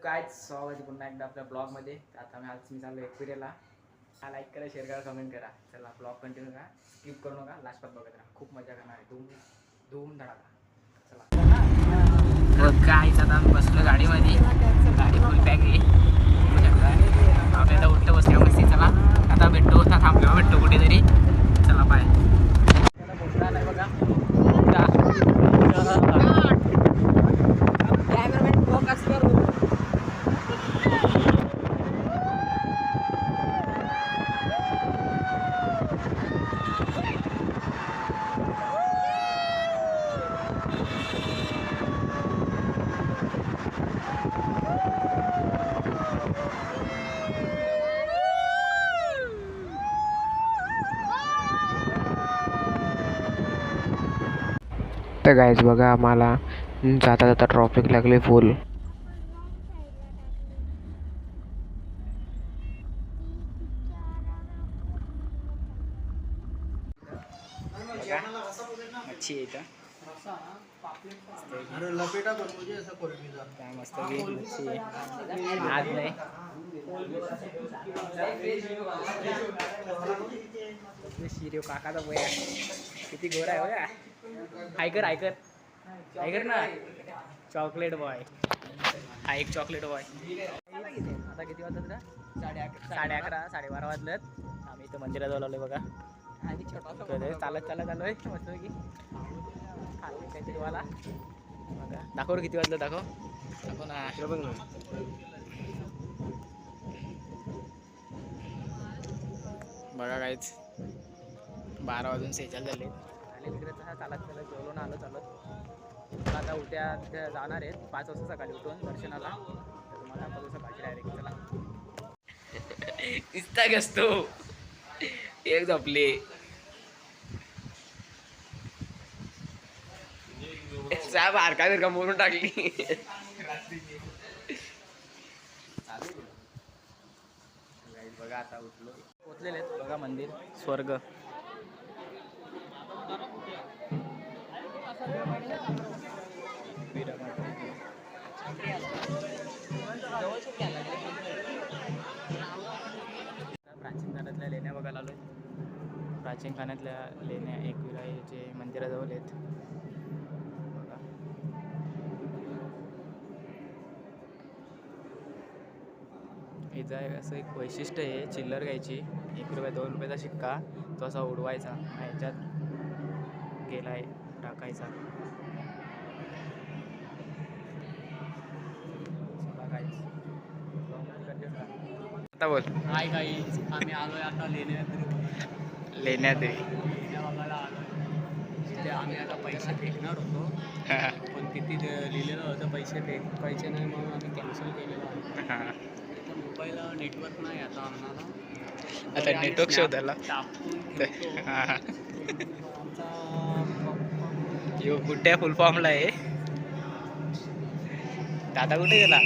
काय स्वागत पुन्हा एकदा आपल्या ब्लॉगमध्ये. आता मी चाललो एकविरेला. हा लाईक करा, शेअर करा, कमेंट करा. चला ब्लॉग कंटिन्यू करा, स्किप करू नका, लास्टपर्यंत बघत राहा. खूप मजा करणार आहे. धूम धडाका. चला काय आता आम्ही बसलो गाडीमध्ये. गाडी फुल पॅक आहे. आपल्याला उठतं बसल्या मस्ती. चला आता भेटतो, थांबलो भेटतो कुठेतरी. चला बाय. मोठा नाही बघा कॅमेरामॅन फोकस करू. तर गाईज बघा, आम्हाला जाता जाता ट्रॉफिक लागले फुल. मच्छी येतं मस्त मच्छी आज नाही. शिरे काकाचा बोया किती गोरा आहे बघा. ऐकर ना, चॉकलेट बॉय. हा एक चॉकलेट बॉय. आता किती वाजतात का? 11:30 12:30 वाजलेत. आम्ही इथं मंदिरात आलोय बघा. चालत आलोय मस्त की खाल्ले काहीतरी वाला बघा. दाखव किती वाजलं, दाखव ना. बघ ना, बघा काहीच 12 वाजून 46 झाले. तिकडे चालत जेवलो ना, आलो चालत. आता उद्या जाणार आहेत 5 वाजता सकाळी उठून दर्शनाला. तर तुम्हाला दाखवतो सकाळची डायरेक्ट. चला दिसता कसतो एक झोपले. बारका बिरका मोडून टाकली. बघा आता उठलो. पोचलेले आहेत बघा मंदिर स्वर्ग. प्राचीन काळातल्या लेण्या बघायला आलोय. प्राचीन काळातल्या लेण्या एकविराचे मंदिराजवळ आहेत. इथं असं एक वैशिष्ट्य आहे, चिल्लर घ्यायची 1 रुपया 2 रुपयाचा शिक्का तो असा उडवायचा, ह्याच्यात गेलाय टाकायचा. आता बोल. हाय गाईज, आम्ही आलोय आता लेण्याद्री बघायला आलोय. तिथे आम्ही आता पैसे फेकणार होतो, पण तिथे लिहिलेलं होतं पैसे नाही, म्हणून आम्ही कॅन्सल केलेलं आहे. मोबाईलला नेटवर्क नाही आता आम्हाला. आता नेटवर्क शोधायला कुठे फुल फॉर्मला आहे. दादा कुठे गेला?